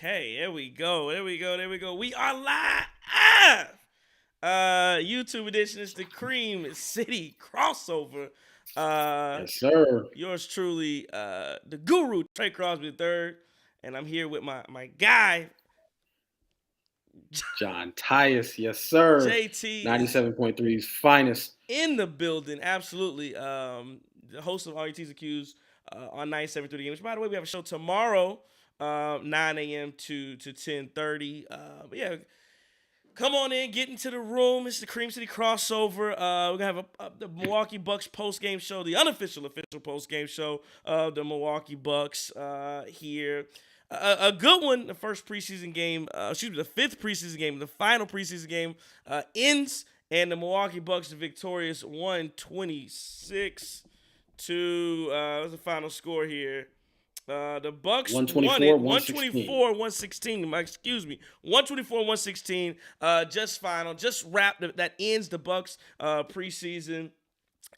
Okay, there we go. We are live. YouTube edition is the Cream City crossover. Yes, sir. Yours truly, the guru, Trey Crosby III. And I'm here with my guy, John Tyus, yes, sir. JT is 97.3's finest. in the building. Absolutely. The host of All Your T's Accused on 97.3 The Game. Which, by the way, we have a show tomorrow, 9 a.m. to 10:30. But yeah, come on in, get into the room. It's the Cream City crossover. We're gonna have the Milwaukee Bucks post game show, the unofficial official post game show of the Milwaukee Bucks here. A good one. The first preseason game, the fifth preseason game, the final preseason game ends, and the Milwaukee Bucks are victorious 126 to what's the final score here? The Bucks won it 124-116. Excuse me, 124-116. Just final, just wrapped. That ends the Bucks preseason.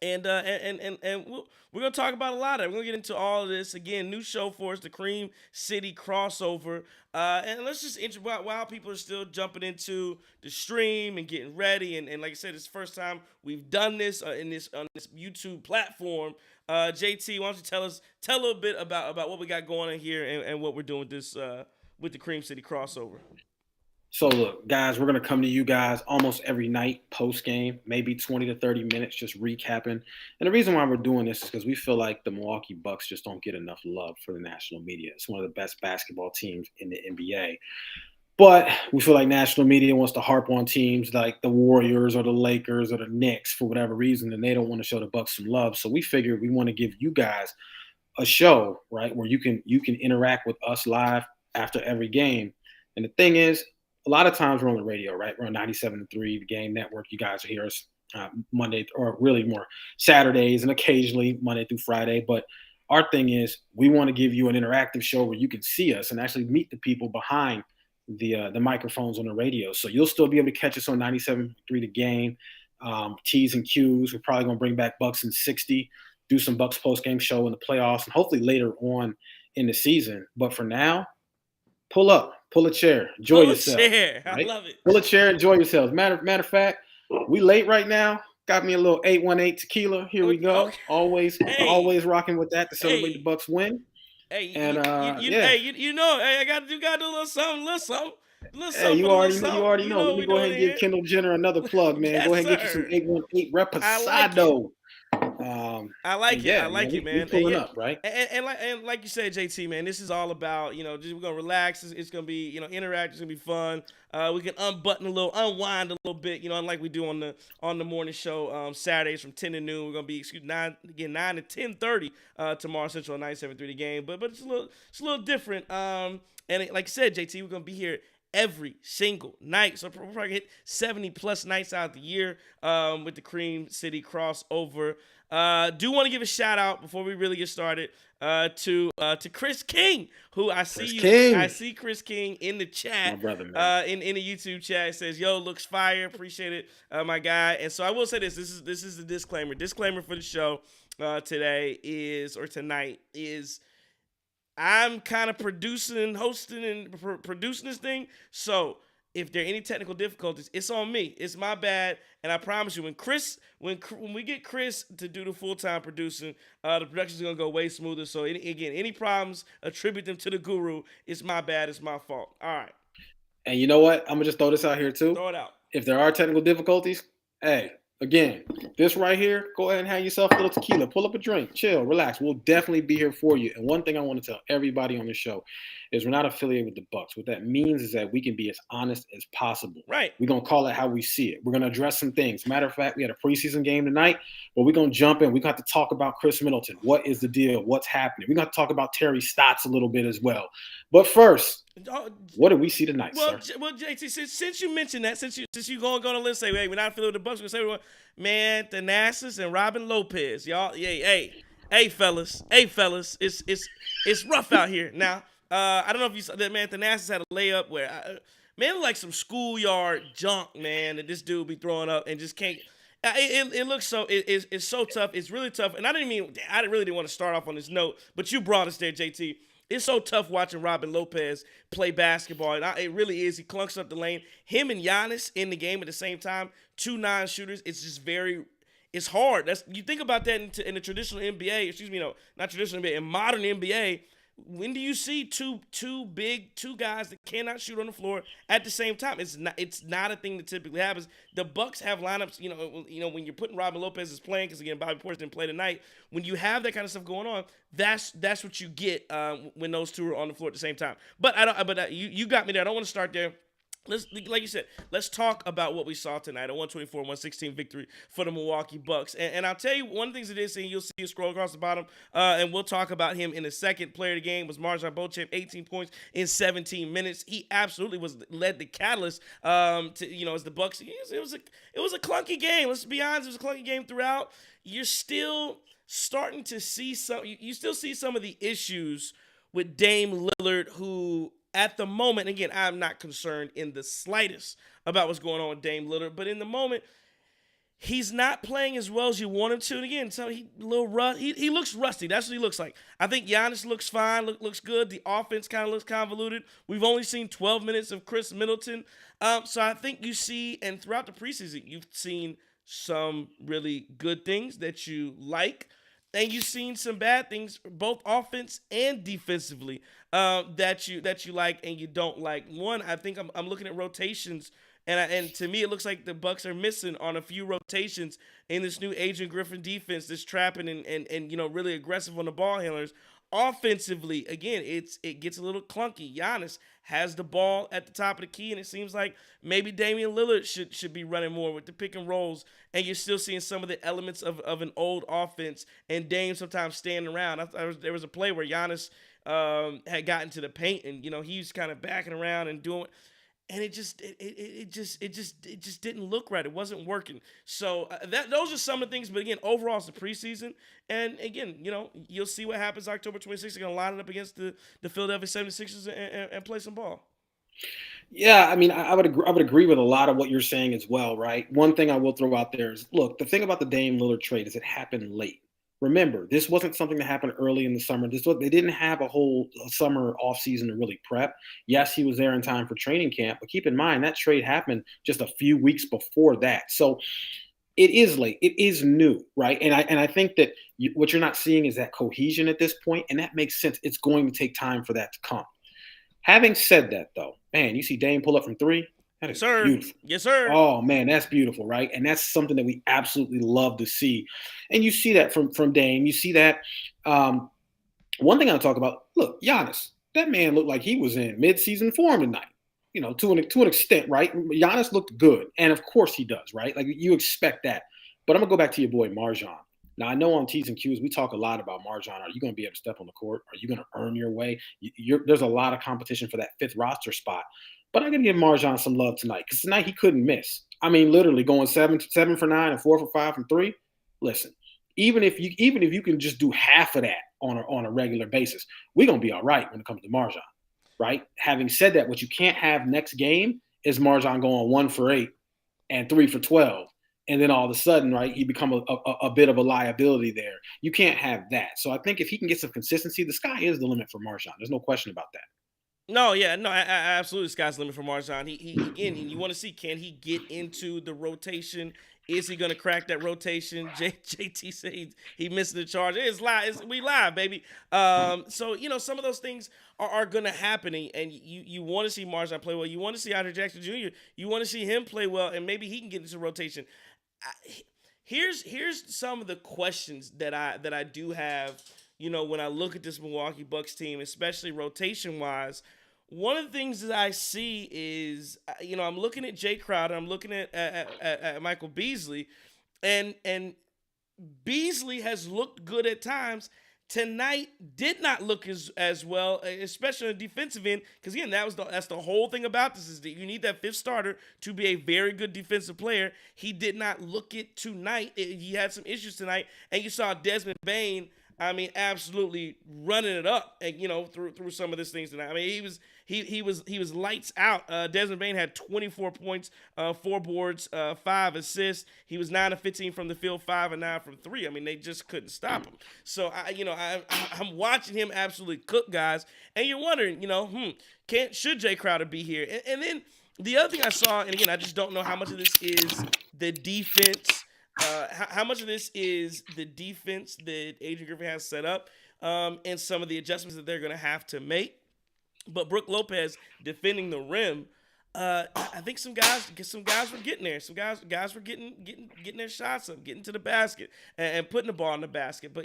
And we're gonna talk about a lot of it. We're gonna get into all of this again. New show for us, the Cream City crossover. And let's just while people are still jumping into the stream and getting ready. And like I said, it's the first time we've done this on this YouTube platform. JT, why don't you tell a little bit about what we got going on here and what we're doing with this with the Cream City crossover. So look, guys, we're going to come to you guys almost every night post-game, maybe 20 to 30 minutes just recapping. And the reason why we're doing this is because we feel like the Milwaukee Bucks just don't get enough love for the national media. It's one of the best basketball teams in the NBA. But we feel like national media wants to harp on teams like the Warriors or the Lakers or the Knicks for whatever reason, and they don't want to show the Bucks some love. So we figured we want to give you guys a show, right, where you can interact with us live after every game. And the thing is, a lot of times we're on the radio, right? We're on 97.3, the Game Network. You guys will hear us Monday, or really more Saturdays and occasionally Monday through Friday. But our thing is we want to give you an interactive show where you can see us and actually meet the people behind the microphones on the radio. So you'll still be able to catch us on 97.3 The Game, T's and Q's. We're probably going to bring back Bucks in 60, do some Bucks post-game show in the playoffs, and hopefully later on in the season. But for now, pull a chair, enjoy yourself. Chair. Right? I love it. Pull a chair, enjoy yourselves. Matter of fact, we late right now. Got me a little 818 tequila. Here we go. Okay. Always rocking with that to celebrate the Bucks win. Hey, and you know, hey, I got to do a little something. Hey, you already know. Let me go ahead and give Kendall Jenner another plug, man. Yes, go ahead and get you some 818 Reposado. I like it, man. Pulling up, right? And like you said, JT, man, this is all about, we're gonna relax. It's gonna be, interact. It's gonna be fun. We can unwind a little bit, unlike we do on the morning show Saturdays from 10 to noon. We're gonna be 9 to 10:30 tomorrow Central 97.3 The Game. But it's a little different. Like I said, JT, we're gonna be here every single night. So we're probably hit 70 plus nights out of the year with the Cream City crossover. Do want to give a shout out before we really get started to Chris King, who I see Chris King in the chat, my brother, man. In the YouTube chat. It says, "Yo, looks fire. Appreciate it, my guy." And so I will say this is the disclaimer. Disclaimer for the show tonight is I'm kind of producing, hosting, and producing this thing. So if there are any technical difficulties, it's on me. It's my bad. And I promise you, when we get Chris to do the full-time producing, the production's going to go way smoother. So any problems, attribute them to the guru. It's my bad. It's my fault. All right. And you know what? I'm going to just throw this out here too. Throw it out. If there are technical difficulties, hey, again, this right here, go ahead and have yourself a little tequila. Pull up a drink. Chill. Relax. We'll definitely be here for you. And one thing I want to tell everybody on the show is we're not affiliated with the Bucks. What that means is that we can be as honest as possible. Right. We're going to call it how we see it. We're going to address some things. Matter of fact, we had a preseason game tonight, but we're going to jump in. We're going to have to talk about Chris Middleton. What is the deal? What's happening? We're going to talk about Terry Stotts a little bit as well. But first, what did we see tonight, sir? Well, JT, since you mentioned that, since you going to list, say, hey, we're not affiliated with the Bucks, we're going to say, man, Thanasis and Robin Lopez, y'all, hey, fellas, it's rough out here. Now, I don't know if you saw that, man. Thanasis had a layup where, man, like some schoolyard junk, man, that this dude be throwing up and just can't. It looks so it's so tough. It's really tough. And I really didn't want to start off on this note, but you brought us there, JT. It's so tough watching Robin Lopez play basketball. And it really is. He clunks up the lane. Him and Giannis in the game at the same time, 2 9-shooters. It's just it's hard. You think about that in the traditional NBA. Excuse me, no, not traditional NBA. In modern NBA, when do you see two guys that cannot shoot on the floor at the same time? It's not a thing that typically happens. The Bucks have lineups, when you're putting Robin Lopez as playing, because again Bobby Portis didn't play tonight. When you have that kind of stuff going on, that's what you get when those two are on the floor at the same time. But you got me there. I don't want to start there. Like you said, let's talk about what we saw tonight. A 124-116 victory for the Milwaukee Bucks. And I'll tell you one of the things it is, and you'll see it scroll across the bottom, and we'll talk about him in a second. Player of the game was Marjan Beauchamp, 18 points in 17 minutes. He absolutely led the catalyst as the Bucks. It was a clunky game. Let's be honest, it was a clunky game throughout. You're still starting to see you still see some of the issues with Dame Lillard, who at the moment, again, I'm not concerned in the slightest about what's going on with Dame Lillard, but in the moment, he's not playing as well as you want him to. And again, so he looks rusty. That's what he looks like. I think Giannis looks fine, looks good. The offense kind of looks convoluted. We've only seen 12 minutes of Chris Middleton. So I think you see, and throughout the preseason, you've seen some really good things that you like. And you've seen some bad things, both offense and defensively, that you like and you don't like. One, I think I'm looking at rotations, and to me it looks like the Bucks are missing on a few rotations in this new Adrian Griffin defense that's trapping and really aggressive on the ball handlers. Offensively, again, it gets a little clunky. Giannis has the ball at the top of the key, and it seems like maybe Damian Lillard should be running more with the pick and rolls, and you're still seeing some of the elements of an old offense, and Dame sometimes standing around. There was a play where Giannis had gotten to the paint, and he's kind of backing around and doing, and it just didn't look right. It wasn't working. So those are some of the things. But again, overall, it's the preseason, and again, you'll see what happens October 26th. They're gonna line it up against the Philadelphia 76ers and play some ball. Yeah, I mean, I would agree with a lot of what you're saying as well, right? One thing I will throw out there is, look, the thing about the Dame Lillard trade is it happened late. Remember, this wasn't something that happened early in the summer. They didn't have a whole summer offseason to really prep. Yes, he was there in time for training camp, but keep in mind that trade happened just a few weeks before that. So it is late. It is new, right? And I think that what you're not seeing is that cohesion at this point, and that makes sense. It's going to take time for that to come. Having said that, though, man, you see Dame pull up from three. That is beautiful. Yes, sir. Oh, man, that's beautiful, right? And that's something that we absolutely love to see. And you see that from Dame. You see that. One thing I'll talk about, look, Giannis, that man looked like he was in midseason form tonight, to an extent, right? Giannis looked good. And, of course, he does, right? Like, you expect that. But I'm going to go back to your boy Marjan. Now, I know on T's and Q's, we talk a lot about Marjan. Are you going to be able to step on the court? Are you going to earn your way? There's a lot of competition for that fifth roster spot. But I'm going to give Marjan some love tonight, because tonight he couldn't miss. I mean, literally going 7 for 9 and 4 for 5 from 3. Listen, even if you can just do half of that on a regular basis, we're going to be all right when it comes to Marjan, right? Having said that, what you can't have next game is Marjan going 1 for 8 and 3 for 12. And then all of a sudden, right, he become a bit of a liability there. You can't have that. So I think if he can get some consistency, the sky is the limit for Marjan. There's no question about that. No, yeah, no, absolutely. Sky's the limit for Marjan. He again, you want to see, can he get into the rotation? Is he going to crack that rotation? JT said he missed the charge. It's live. We live, baby. So some of those things are going to happen, and you want to see Marjan play well. You want to see Andre Jackson Jr. You want to see him play well, and maybe he can get into rotation. Here's some of the questions that I do have. When I look at this Milwaukee Bucks team, especially rotation-wise, one of the things that I see is, I'm looking at Jay Crowder, I'm looking at Michael Beasley, and Beasley has looked good at times. Tonight did not look as well, especially on the defensive end, because again, that's the whole thing about this, is that you need that fifth starter to be a very good defensive player. He did not look it tonight. He had some issues tonight, and you saw Desmond Bane. I mean, absolutely running it up, and through some of these things tonight. I mean, he was lights out. Desmond Bane had 24 points, 4 boards, 5 assists. He was 9 of 15 from the field, 5 of 9 from three. I mean, they just couldn't stop him. So I'm watching him absolutely cook guys, and you're wondering, should Jay Crowder be here? And then the other thing I saw, and again, I just don't know how much of this is the defense. How much of this is the defense that Adrian Griffin has set up, and some of the adjustments that they're going to have to make. But Brook Lopez defending the rim, I think some guys were getting there. Some guys were getting their shots up, getting to the basket, and putting the ball in the basket. But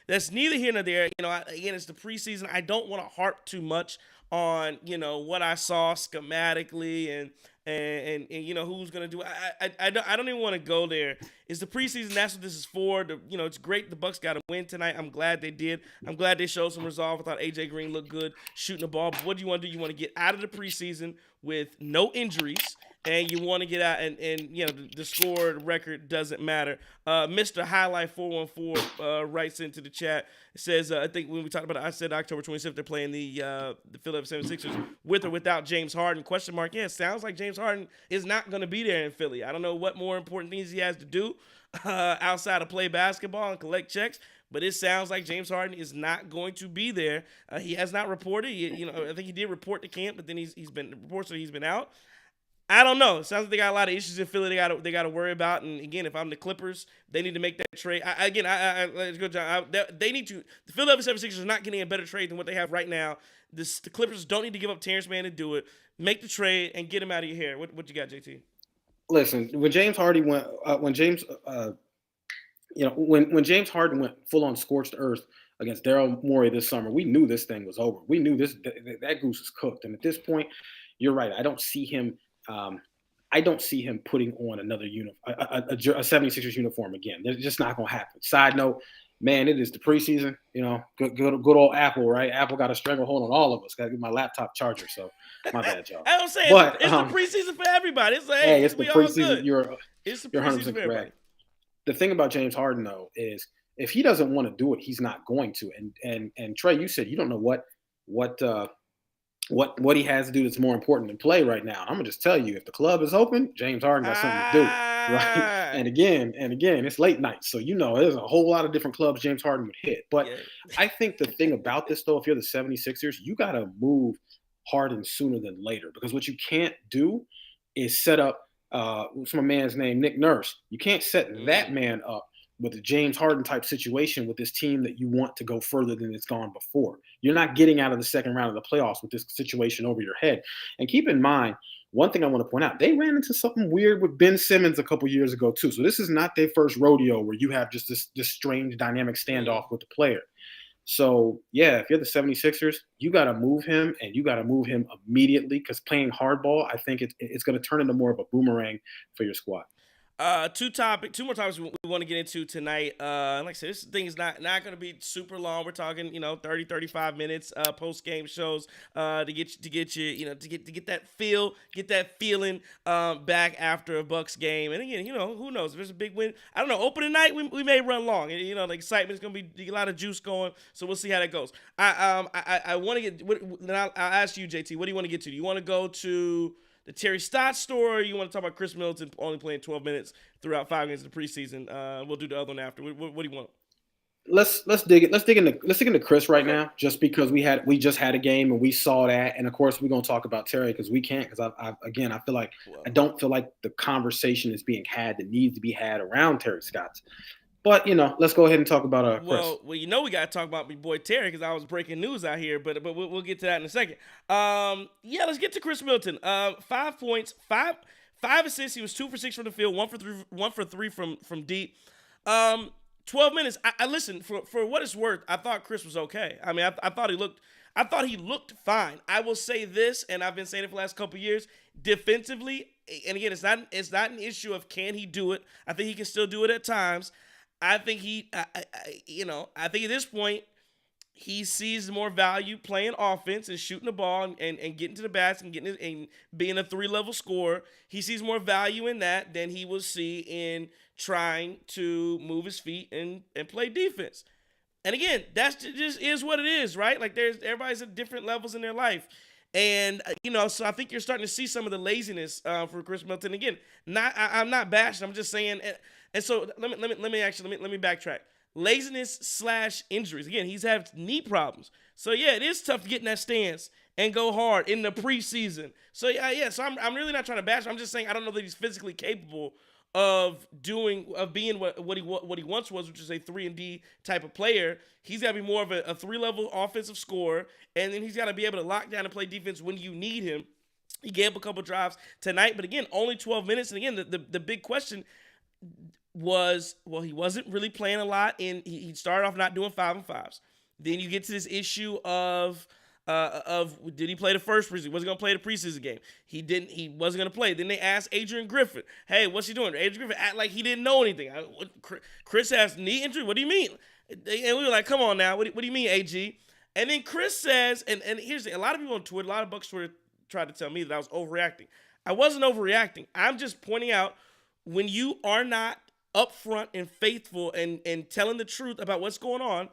that's neither here nor there. Again, it's the preseason. I don't want to harp too much on what I saw schematically and who's gonna do it. I don't even want to go there. It's the preseason. That's what this is for. It's great the Bucks got to win tonight. I'm glad they did. I'm glad they showed some resolve. I thought AJ Green looked good shooting the ball. But what do you want to do? You want to get out of the preseason with no injuries, and you want to get out, and the score record doesn't matter. Mr. Highlight 414 writes into the chat. It says, I think when we talked about it, I said October 27th they're playing the Philadelphia 76ers with or without James Harden? Question mark. Yeah, it sounds like James Harden is not going to be there in Philly. I don't know what more important things he has to do outside of play basketball and collect checks. But it sounds like James Harden is not going to be there. He has not reported. I think he did report to camp, but then he's been out. I don't know. It sounds like they got a lot of issues in Philly. They got to worry about. And again, if I'm the Clippers, they need to make that trade. Let's go, John. They need to. The Philadelphia 76ers are not getting a better trade than what they have right now. The Clippers don't need to give up Terrence Mann to do it. Make the trade and get him out of your hair. What you got, JT? Listen, when James Harden went, when James Harden went full on scorched earth against Daryl Morey this summer, we knew this thing was over. We knew that goose is cooked. And at this point, you're right. I don't see him putting on another a 76ers uniform again. It's just not going to happen. Side note, man, it is the preseason. Good old Apple, right? Apple got a stranglehold on all of us. Got to get my laptop charger. So my bad, y'all. I don't say it's the preseason for everybody. It's like, hey, it's the preseason. You're it's the 100% preseason for everybody. The thing about James Harden though is if he doesn't want to do it, he's not going to. And Trey, you said you don't know what he has to do that's more important than play right now. I'm gonna just tell you, if the club is open, James Harden got something to do, right? And again, it's late night, so there's a whole lot of different clubs James Harden would hit. But yeah. I think the thing about this, though, if you're the 76ers, you got to move Harden sooner than later, because what you can't do is set up what's my man's name, Nick Nurse. You can't set that man up with a James Harden type situation with this team that you want to go further than it's gone before. You're not getting out of the second round of the playoffs with this situation over your head. And keep in mind, one thing I want to point out, they ran into something weird with Ben Simmons a couple years ago too. So this is not their first rodeo where you have just this strange dynamic standoff with the player. So, yeah, if you're the 76ers, you got to move him, and you got to move him immediately, because playing hardball, I think it's going to turn into more of a boomerang for your squad. Two more topics we want to get into tonight. Like I said, this thing is not going to be super long. We're talking, 30, 35 minutes, post game shows, to get that feeling, back after a Bucks game. And again, who knows if there's a big win. I don't know. Opening night, we may run long. The excitement is going to be a lot of juice going. So we'll see how that goes. I want to get. I'll ask you, JT. What do you want to get to? Do you want to go to the Terry Stotts story, or you want to talk about Chris Middleton only playing 12 minutes throughout 5 games of the preseason? We'll do the other one after. What do you want? Let's dig into Chris right now, just because we just had a game and we saw that, and of course we're gonna talk about Terry because we can't, because I feel like I don't feel like the conversation is being had that needs to be had around Terry Stotts. But, let's go ahead and talk about Chris. Well, we got to talk about my boy Terry, because I was breaking news out here, but we'll get to that in a second. Let's get to Chris Middleton. 5 points, five assists. He was 2 for 6 from the field, 1 for 3 from deep. 12 minutes. I listen, for what it's worth, I thought Chris was okay. I mean, I thought he looked fine. I will say this, and I've been saying it for the last couple of years, defensively, and again, it's not an issue of can he do it. I think he can still do it at times. I think I think at this point, he sees more value playing offense and shooting the ball and getting to the basket and being a 3-level scorer. He sees more value in that than he will see in trying to move his feet and play defense. And again, that's just is what it is, right? Like everybody's at different levels in their life. And so I think you're starting to see some of the laziness for Chris Middleton. Again, I'm not bashing. I'm just saying. And so let me backtrack. Laziness / injuries. Again, he's had knee problems. So yeah, it is tough to get in that stance and go hard in the preseason. So yeah. So I'm really not trying to bash him. I'm just saying I don't know that he's physically capable of being what he once was, which is a 3-and-D type of player. He's got to be more of a 3-level offensive scorer, and then he's got to be able to lock down and play defense when you need him. He gave up a couple drives tonight, but again, only 12 minutes. And again, the big question was, well, he wasn't really playing a lot, and he started off not doing 5-and-5s. Then you get to this issue of did he play the first preseason? Was he going to play the preseason game? He didn't. He wasn't going to play. Then they asked Adrian Griffin, hey, what's he doing? Adrian Griffin act like he didn't know anything. Chris has knee injury. What do you mean? And we were like, come on now. What do you mean, AG? And then Chris says, and here's a lot of people on Twitter, a lot of Bucks Twitter tried to tell me that I was overreacting. I wasn't overreacting. I'm just pointing out when you are not upfront and faithful and telling the truth about what's going on,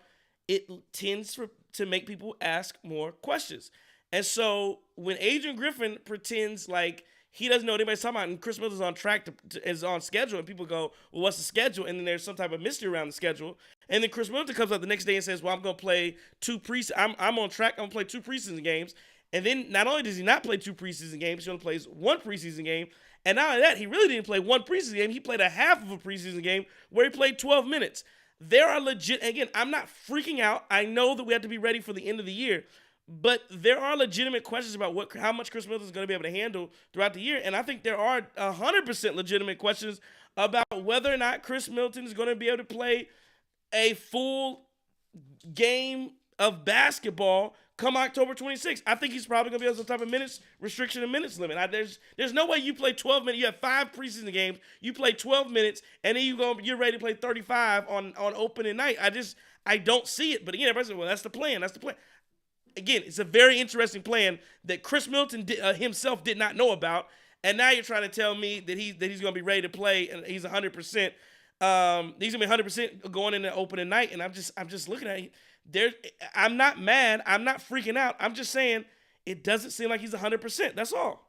it tends to make people ask more questions. And so when Adrian Griffin pretends like he doesn't know what anybody's talking about, and Chris Middleton's on track is on schedule, and people go, well, what's the schedule? And then there's some type of mystery around the schedule. And then Chris Middleton comes out the next day and says, well, I'm going to play I'm on track. I'm going to play 2 preseason games. And then not only does he not play 2 preseason games, he only plays 1 preseason game. And not only that, he really didn't play 1 preseason game. He played a half of a preseason game where he played 12 minutes. There are again, I'm not freaking out. I know that we have to be ready for the end of the year, but there are legitimate questions about how much Chris Middleton is going to be able to handle throughout the year. And I think there are 100% legitimate questions about whether or not Chris Middleton is going to be able to play a full game of basketball come October 26th. I think he's probably going to be on some type of minutes restriction and minutes limit. There's no way you play 12 minutes. You have 5 preseason games. You play 12 minutes, and then you're ready to play 35 on opening night. I don't see it. But again, everybody says, well, that's the plan. That's the plan. Again, it's a very interesting plan that Chris Middleton himself did not know about, and now you're trying to tell me that he's going to be ready to play and he's 100%. He's going to be 100% going into opening night, and I'm just looking at it. I'm not mad. I'm not freaking out. I'm just saying it doesn't seem like he's 100%. That's all.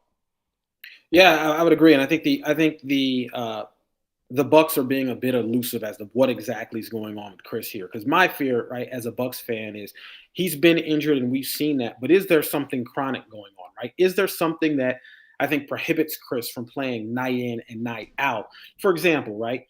Yeah, I would agree, and I think the Bucks are being a bit elusive as to what exactly is going on with Chris here. Because my fear, right, as a Bucks fan, is he's been injured and we've seen that. But is there something chronic going on, right? Is there something that I think prohibits Chris from playing night in and night out? For example, right?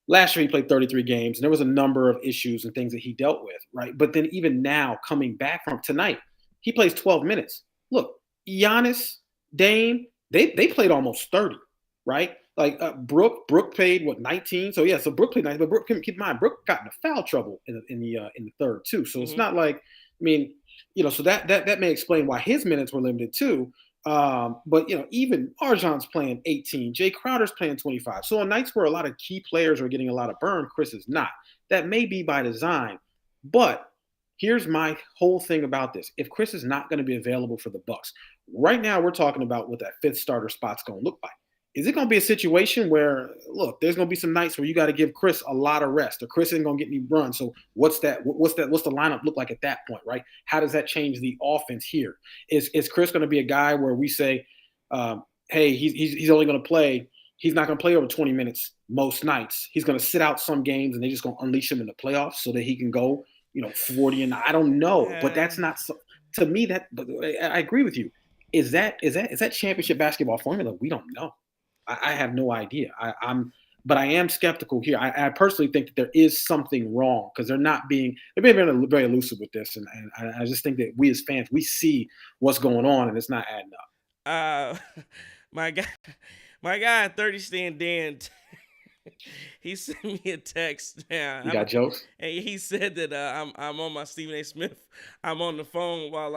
Last year, he played 33 games, and there was a number of issues and things that he dealt with, right? But then even now, coming back from tonight, he plays 12 minutes. Look, Giannis, Dame, they played almost 30, right? Like Brooke played, 19? So, yeah, so Brooke played 19, but Brooke, keep in mind, Brooke got into foul trouble in the third, too. So it's not like, so that may explain why his minutes were limited, too. But even Arjon's playing 18, Jay Crowder's playing 25. So on nights where a lot of key players are getting a lot of burn, Chris is not. That may be by design. But here's my whole thing about this. If Chris is not going to be available for the Bucks, right now we're talking about what that 5th starter spot's going to look like. Is it going to be a situation where, look, there's going to be some nights where you got to give Chris a lot of rest, or Chris ain't going to get any run. So what's the lineup look like at that point, right? How does that change the offense here? Is Chris going to be a guy where we say, hey, he's only going to play, he's not going to play over 20 minutes most nights. He's going to sit out some games and they're just going to unleash him in the playoffs so that he can go, 40 and I don't know, but that's not to me but I agree with you. Is that championship basketball formula? We don't know. I have no idea. But I am skeptical here. I personally think that there is something wrong because they're being very, very elusive with this, and I just think that we as fans, we see what's going on and it's not adding up. My guy, 30 Stand Dan, he sent me a text. You got jokes? And he said that I'm on my Stephen A. Smith. I'm on the phone while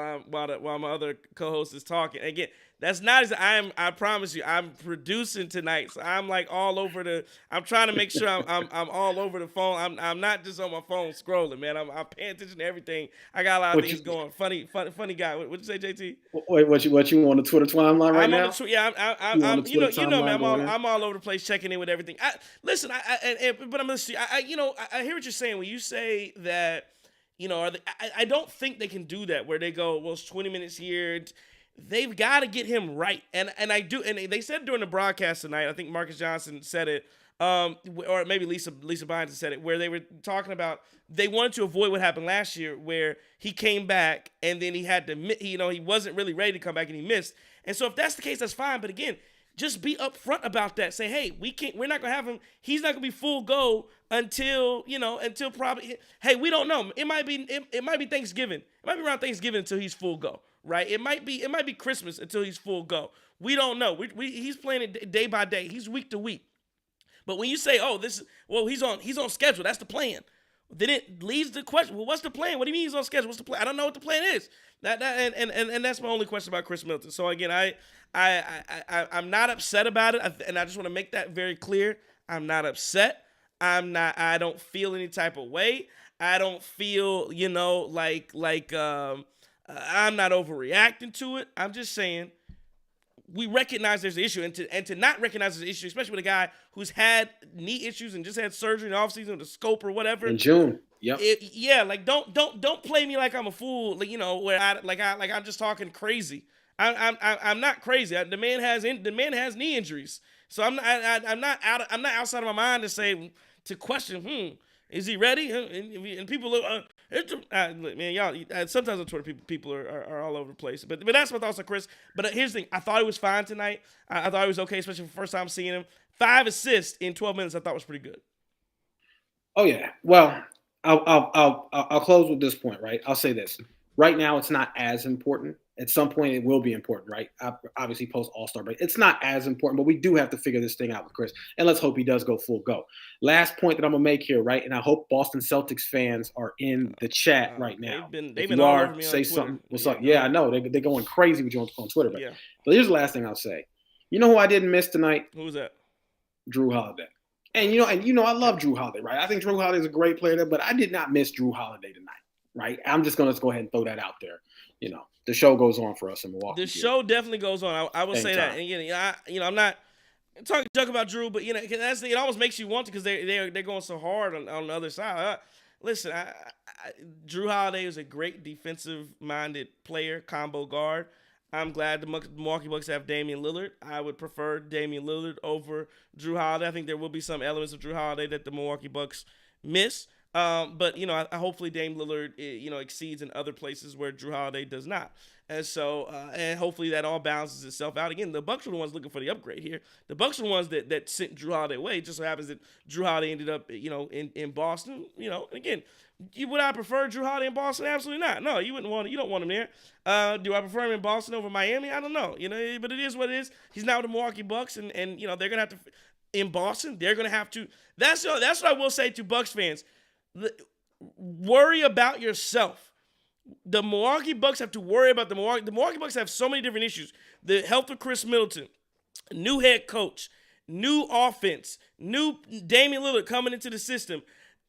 my other co-host is talking. Again, that's not as I promise you, I'm producing tonight, so I'm like all over I'm trying to make sure I'm all over the phone. I'm not just on my phone scrolling, man. I'm paying attention to everything. I got a lot of things going. Funny guy. What'd you say, JT? Wait, what you on the Twitter timeline right now? I'm I'm all over the place checking in with everything. But I'm listening. I hear what you're saying when you say that I don't think they can do that where they go, well, it's 20 minutes here. They've got to get him right. And they said during the broadcast tonight, I think Marcus Johnson said it, or maybe Lisa Bynes said it, where they were talking about they wanted to avoid what happened last year where he came back and then he had to, he wasn't really ready to come back and he missed. And so if that's the case, that's fine. But again, just be upfront about that. Say, hey, we're not gonna have him. He's not gonna be full go until probably. Hey, we don't know. It might be Thanksgiving. It might be around Thanksgiving until he's full go. Right? It might be Christmas until he's full go. We don't know. He's playing it day by day. He's week to week. But when you say, oh, he's on schedule. That's the plan. Then it leads to the question. Well, what's the plan? What do you mean he's on schedule? What's the plan? I don't know what the plan is. And that's my only question about Chris Middleton. So again, I'm not upset about it, and I just want to make that very clear. I'm not upset. I don't feel any type of way. I don't feel I'm not overreacting to it. I'm just saying we recognize there's an issue, and to not recognize there's an issue, especially with a guy who's had knee issues and just had surgery in the offseason with a scope or whatever. In June. Yep. Don't play me like I'm a fool, where I'm just talking crazy. I'm not crazy. The man has knee injuries, so I'm not outside of my mind to question. Is he ready? And people look. Man, y'all. Sometimes on Twitter, people are all over the place. But that's my thoughts on Chris. But here's the thing: I thought he was fine tonight. I thought he was okay, especially for the first time seeing him. 5 assists in 12 minutes. I thought was pretty good. Oh yeah. Well, I'll close with this point. Right. I'll say this. Right now, it's not as important. At some point, it will be important, right? Obviously, post All-Star break. It's not as important, but we do have to figure this thing out with Chris. And let's hope he does go full go. Last point that I'm going to make here, right? And I hope Boston Celtics fans are in the chat right now. They've been all over me say on something. Twitter. What's up? Yeah, I know. They're going crazy with you on Twitter. But here's the last thing I'll say. You know who I didn't miss tonight? Who was that? Drew Holiday. And I love Drew Holiday, right? I think Drew Holiday is a great player, but I did not miss Drew Holiday tonight, right? I'm just going to go ahead and throw that out there. The show goes on for us in Milwaukee. The show definitely goes on. I will say that. And again, I'm not talking junk about Drew, but it almost makes you want to because they're going so hard on the other side. Listen, Drew Holiday is a great defensive-minded player, combo guard. I'm glad the Milwaukee Bucks have Damian Lillard. I would prefer Damian Lillard over Drew Holiday. I think there will be some elements of Drew Holiday that the Milwaukee Bucks miss. But hopefully Dame Lillard, exceeds in other places where Drew Holiday does not. And so, and hopefully that all balances itself out. Again, the Bucks were the ones looking for the upgrade here. The Bucks were the ones that sent Drew Holiday away. It just so happens that Drew Holiday ended up, in Boston. Again, would I prefer Drew Holiday in Boston? Absolutely not. No, you wouldn't want it. You don't want him there. Do I prefer him in Boston over Miami? I don't know. But it is what it is. He's now with the Milwaukee Bucks, and they're gonna have to in Boston. They're gonna have to. That's what I will say to Bucks fans. Worry about yourself. The Milwaukee Bucks have to worry about the Milwaukee Bucks have so many different issues. The health of Chris Middleton, new head coach, new offense, new Damian Lillard coming into the system,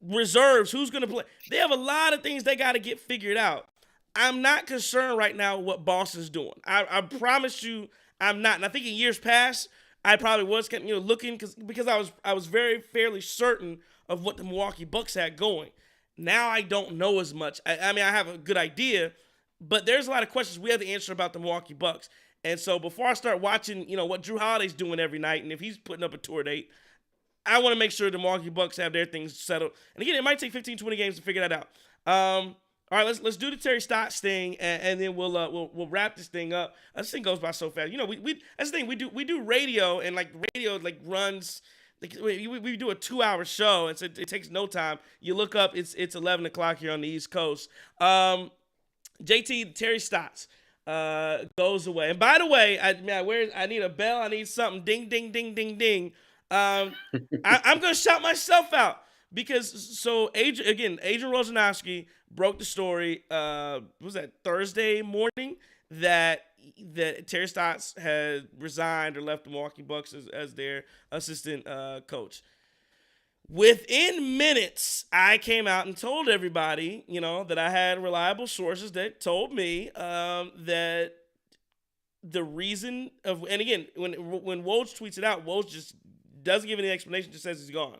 reserves, who's going to play. They have a lot of things they got to get figured out. I'm not concerned right now with what Boston's doing. I promise you I'm not. And I think in years past, I probably was looking because I was very fairly certain of what the Milwaukee Bucks had going. Now I don't know as much. I mean, I have a good idea, but there's a lot of questions we have to answer about the Milwaukee Bucks. And so before I start watching, what Drew Holiday's doing every night, and if he's putting up a tour date, I want to make sure the Milwaukee Bucks have their things settled. And again, it might take 15, 20 games to figure that out. All right, let's do the Terry Stotts thing, and then we'll wrap this thing up. This thing goes by so fast. That's the thing. We do radio, and radio runs. We do a 2-hour show, and so it takes no time. You look up, it's 11 o'clock here on the East Coast. JT, Terry Stotts goes away. And by the way, I need a bell. I need something. Ding, ding, ding, ding, ding. I'm going to shout myself out because Adrian Wojnarowski broke the story. Was that Thursday morning that Terry Stotts had resigned or left the Milwaukee Bucks as their assistant coach. Within minutes, I came out and told everybody, that I had reliable sources that told me that the reason of, and again, when Woj tweets it out, Woj just doesn't give any explanation, just says he's gone.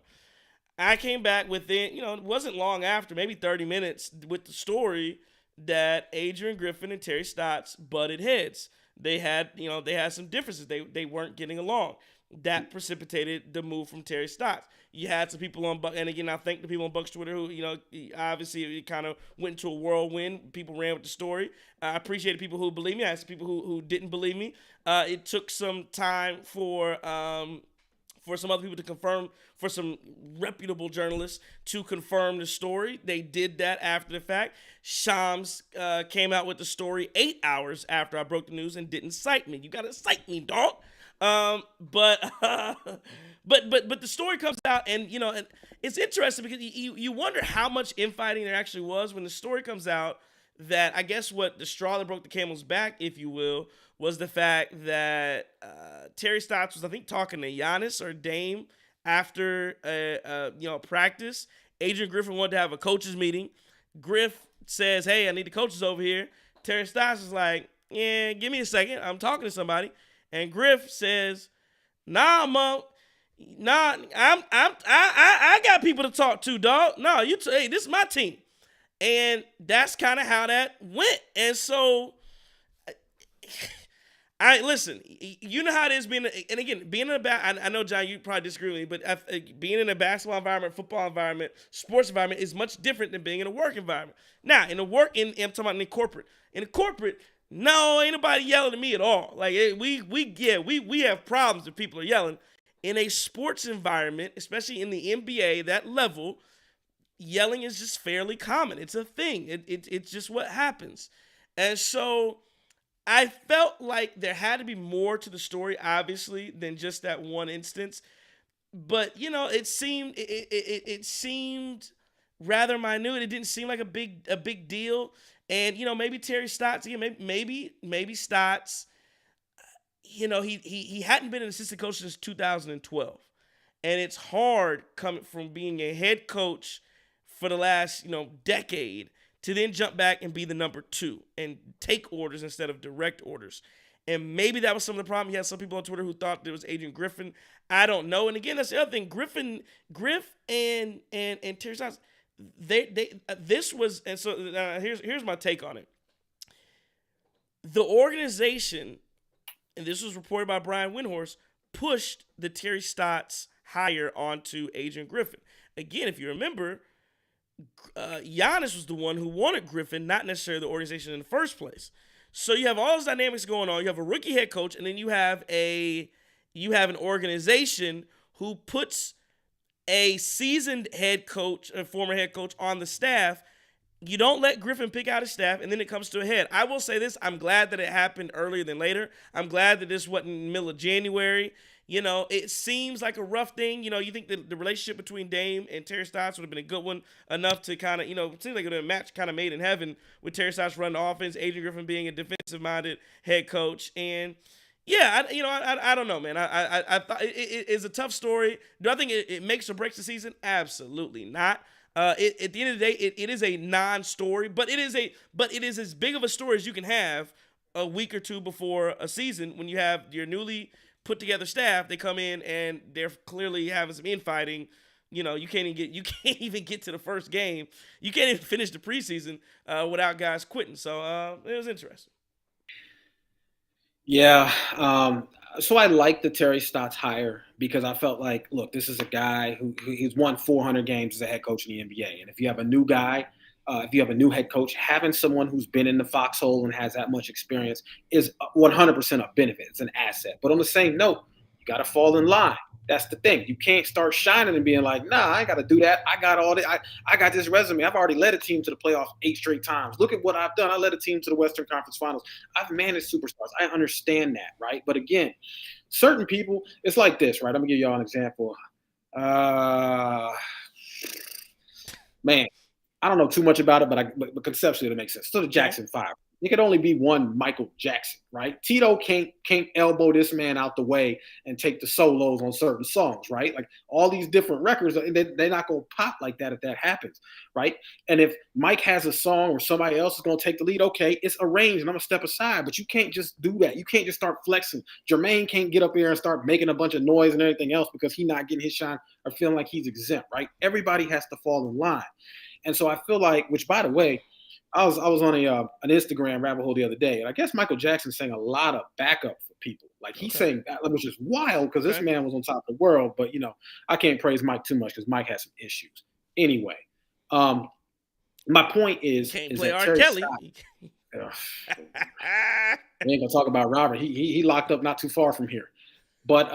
I came back within, it wasn't long after, maybe 30 minutes, with the story that Adrian Griffin and Terry Stotts butted heads. They had some differences. They weren't getting along. That precipitated the move from Terry Stotts. You had some people on Buck, and again, I thank the people on Buck's Twitter who, obviously it kind of went into a whirlwind. People ran with the story. I appreciated people who believe me. I had some people who didn't believe me. It took some time for some other people to confirm, for some reputable journalists to confirm the story. They did that after the fact. Shams came out with the story 8 hours after I broke the news and didn't cite me. You gotta cite me, dog. But the story comes out, and and it's interesting because you wonder how much infighting there actually was when the story comes out. That I guess what the straw that broke the camel's back, if you will, was the fact that Terry Stotts was, I think, talking to Giannis or Dame after practice. Adrian Griffin wanted to have a coaches meeting. Griff says, "Hey, I need the coaches over here." Terry Stotts is like, "Yeah, give me a second. I'm talking to somebody." And Griff says, "Nah, Mo. Nah, I got people to talk to, dog. No, hey, this is my team." And that's kind of how that went. And so, listen, you know how it is being, and again, being in I know, John, you probably disagree with me, but being in a basketball environment, football environment, sports environment is much different than being in a work environment. Now, I'm talking about in corporate. In corporate, no, ain't nobody yelling at me at all. Like, we have problems if people are yelling. In a sports environment, especially in the NBA, that level, yelling is just fairly common. It's a thing. It's just what happens. And so I felt like there had to be more to the story, obviously, than just that one instance. But, it seemed rather minute. It didn't seem like a big deal. And, maybe Terry Stotts, again, maybe Stotts, he hadn't been an assistant coach since 2012. And it's hard coming from being a head coach for the last, decade to then jump back and be the number 2 and take orders instead of direct orders. And maybe that was some of the problem. He had some people on Twitter who thought it was Adrian Griffin. I don't know. And again, that's the other thing. Griff and Terry Stotts, this was, and so here's my take on it. The organization, and this was reported by Brian Windhorst, pushed the Terry Stotts hire onto Adrian Griffin. Again, if you remember, Giannis was the one who wanted Griffin, not necessarily the organization in the first place. So you have all those dynamics going on. You have a rookie head coach, and then you have an organization who puts a seasoned head coach, a former head coach, on the staff. You don't let Griffin pick out his staff, and then it comes to a head. I will say this: I'm glad that it happened earlier than later. I'm glad that this wasn't in the middle of January. It seems like a rough thing. You think that the relationship between Dame and Terry Stotts would have been a good one, enough to kind of, it seems like it would have been a match kind of made in heaven, with Terry Stotts running the offense, Adrian Griffin being a defensive-minded head coach. And, yeah, I don't know, man. I thought it's a tough story. Do I think it makes or breaks the season? Absolutely not. At the end of the day, it is a non-story, but it is as big of a story as you can have a week or two before a season when you have your newly put together staff. They come in and they're clearly having some infighting. You can't even get to the first game. You can't even finish the preseason without guys quitting. So it was interesting. Yeah. So I like the Terry Stotts hire because I felt like, look, this is a guy who's won 400 games as a head coach in the NBA. And if you have a new guy, if you have a new head coach, having someone who's been in the foxhole and has that much experience is 100% a benefit. It's an asset. But on the same note, you got to fall in line. That's the thing. You can't start shining and being like, nah, I ain't got to do that. I got all this. I got this resume. I've already led a team to the playoffs 8 straight times. Look at what I've done. I led a team to the Western Conference Finals. I've managed superstars. I understand that, right? But again, certain people, it's like this, right? I'm going to give y'all an example. Man, I don't know too much about it, but conceptually it makes sense. So the Jackson 5. It could only be one Michael Jackson, right? Tito can't elbow this man out the way and take the solos on certain songs, right? Like all these different records, they're not gonna pop like that if that happens, right? And if Mike has a song or somebody else is gonna take the lead, okay, it's arranged and I'm gonna step aside. But you can't just do that. You can't just start flexing. Jermaine can't get up here and start making a bunch of noise and everything else because he's not getting his shine or feeling like he's exempt, right? Everybody has to fall in line. And so I feel like, which by the way, I was on an Instagram rabbit hole the other day, and I guess Michael Jackson sang a lot of backup for people. Like he sang, which is wild because this man was on top of the world. But I can't praise Mike too much because Mike has some issues. Anyway, my point is play that R. Kelly. We ain't gonna talk about Robert. He locked up not too far from here. But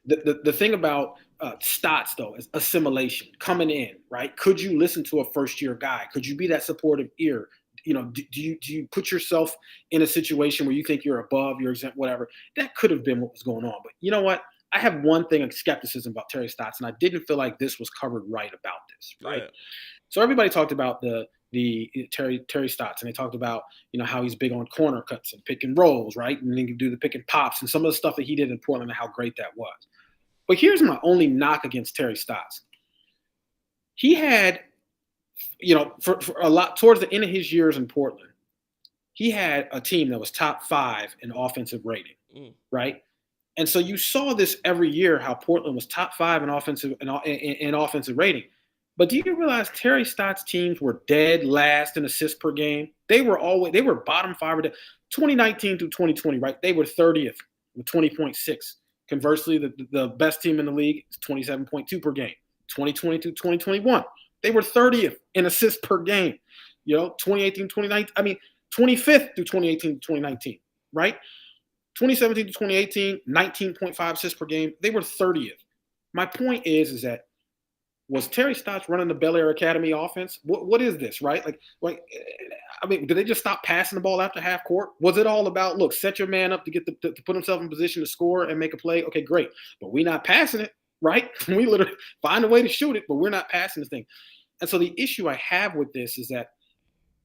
the thing about Stotts, though, is assimilation, coming in, right? Could you listen to a first-year guy? Could you be that supportive ear? Do you put yourself in a situation where you think you're above, you're exempt, whatever? That could have been what was going on. But you know what? I have one thing of skepticism about Terry Stotts, and I didn't feel like this was covered right about this, right? Yeah. So everybody talked about the Terry Stotts, and they talked about how he's big on corner cuts and pick and rolls, right? And then you can do the pick and pops and some of the stuff that he did in Portland and how great that was. But here's my only knock against Terry Stotts. He had, for a lot towards the end of his years in Portland, he had a team that was top 5 in offensive rating, right? And so you saw this every year how Portland was top 5 in offensive rating. But do you realize Terry Stotts' teams were dead last in assists per game? They were bottom 5. 2019 through 2020, right? They were 30th with 20.6. Conversely, the best team in the league is 27.2 per game. 2020 to 2021, they were 30th in assists per game. 2018, 2019, 25th through 2018 to 2019, right? 2017 to 2018, 19.5 assists per game. They were 30th. My point is that was Terry Stotts running the Bel Air Academy offense? What is this, right? Did they just stop passing the ball after half court? Was it all about, look, set your man up to get to put himself in position to score and make a play? Okay, great. But we're not passing it, right? We literally find a way to shoot it, but we're not passing this thing. And so the issue I have with this is that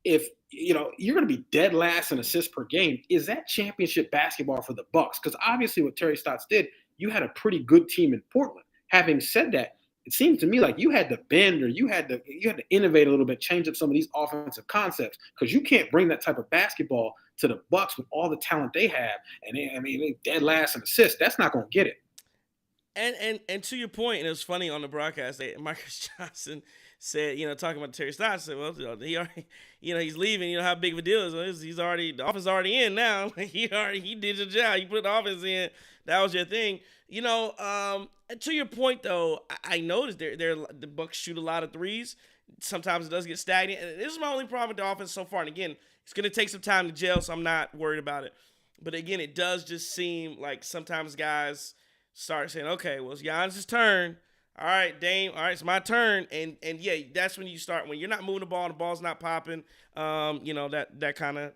if you're going to be dead last in assists per game, is that championship basketball for the Bucks? Because obviously what Terry Stotts did, you had a pretty good team in Portland. Having said that, it seems to me like you had to bend or you had to innovate a little bit, change up some of these offensive concepts because you can't bring that type of basketball to the Bucks with all the talent they have. And they dead last in assists. That's not going to get it. And to your point, and it was funny on the broadcast, Marcus Johnson said, talking about Terry Stotts, said, well, he already, he's leaving. How big of a deal is it? He's already, the offense already in now. He did your job. You put the offense in. That was your thing. To your point, though, I noticed the Bucks shoot a lot of threes. Sometimes it does get stagnant. And this is my only problem with the offense so far. And again, it's going to take some time to gel, so I'm not worried about it. But again, it does just seem like sometimes guys start saying, okay, well, it's Giannis' turn. All right, Dame. All right, it's my turn. And yeah, that's when you start. When you're not moving the ball, the ball's not popping. That kind of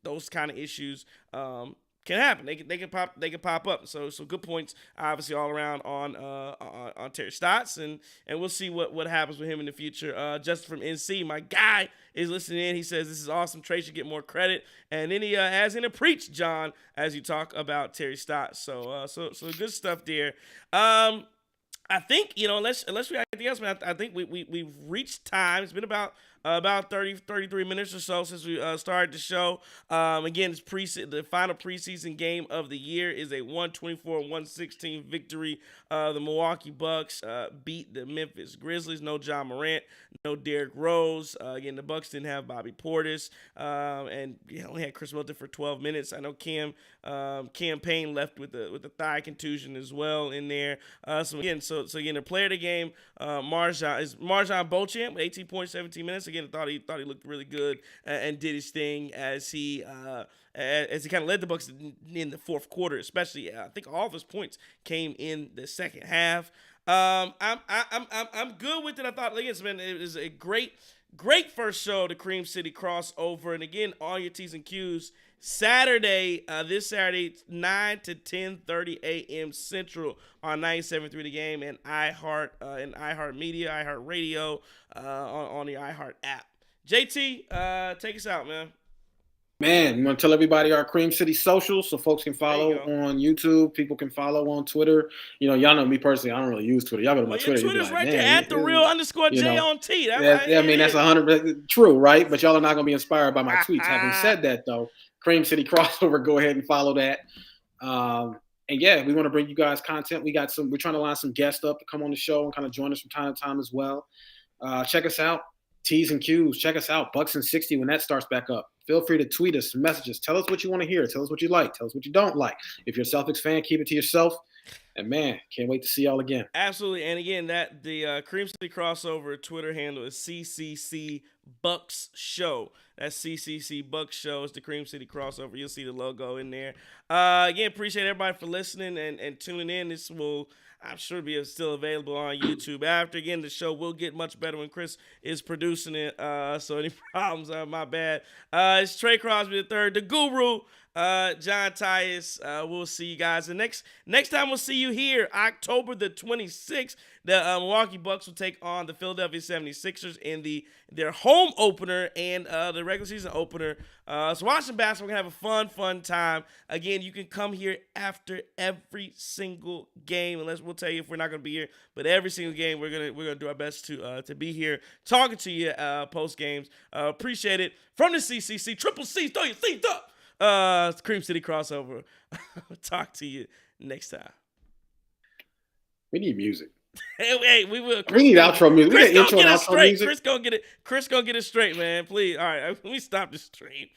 those kind of issues can happen. They can pop up. So good points, obviously, all around on Terry Stotts, and we'll see what happens with him in the future. Justin from NC, my guy, is listening in. He says this is awesome. Trey should get more credit, and then he has in a preach, John, as you talk about Terry Stotts. So good stuff there. I think unless we have anything else, man, I think we've reached time. It's been about 33 minutes or so since we started the show. Again, it's the final preseason game of the year is a 124-116 victory. The Milwaukee Bucks beat the Memphis Grizzlies. No John Morant, no Derrick Rose. Again, the Bucks didn't have Bobby Portis, and only had Chris Middleton for 12 minutes. I know Cam Payne left with the thigh contusion as well in there. So again, the player of the game, Marjan Beauchamp, 18 points, 17 minutes. Again, I thought he looked really good and did his thing as he kind of led the Bucks in the fourth quarter, especially. I think all of his points came in the second half. I'm good with it. I thought, it was a great first show, the Cream City crossover, and again, all your T's and Q's. This Saturday, 9 to 10:30 a.m. Central on 97.3 The Game and iHeart Media, iHeart Radio, on the iHeart app. JT, take us out, man. Man, we want to tell everybody our Cream City socials so folks can follow on YouTube. People can follow on Twitter. Y'all know me personally. I don't really use Twitter. Y'all go to my Twitter. Your Twitter's like, right man, there at the real_J on T. That's 100% true, right? But y'all are not going to be inspired by my tweets. Having said that, though, Cream City Crossover, go ahead and follow that. And yeah, we want to bring you guys content. We're trying to line some guests up to come on the show and kind of join us from time to time as well. Check us out. T's and Q's. Check us out. Bucks and 60 when that starts back up. Feel free to tweet us, messages. Tell us what you want to hear. Tell us what you like. Tell us what you don't like. If you're a Celtics fan, keep it to yourself. And man, can't wait to see y'all again. Absolutely. And again, the Cream City Crossover Twitter handle is CCC Bucks Show. That's CCC Bucks Show. It's the Cream City Crossover. You'll see the logo in there. Again, appreciate everybody for listening and tuning in. This will, I'm sure, be still available on YouTube after. Again, the show will get much better when Chris is producing it. So any problems, my bad. It's Trey Crosby III, the Guru, John Tyus. We'll see you guys. The next time we'll see you here, October the 26th, the Milwaukee Bucks will take on the Philadelphia 76ers in their home opener and the regular season opener. So watching basketball, we're going to have a fun time. Again, you can come here after every single game, unless we'll tell you if we're not going to be here. But every single game, we're gonna do our best to be here talking to you post games. Appreciate it. From the CCC, Triple C, throw your seats up. Cream City Crossover. Talk to you next time. We need music. Hey, we will. We need outro music. Chris gonna get it straight. Chris gonna get it straight, man. Please. All right, let me stop the stream.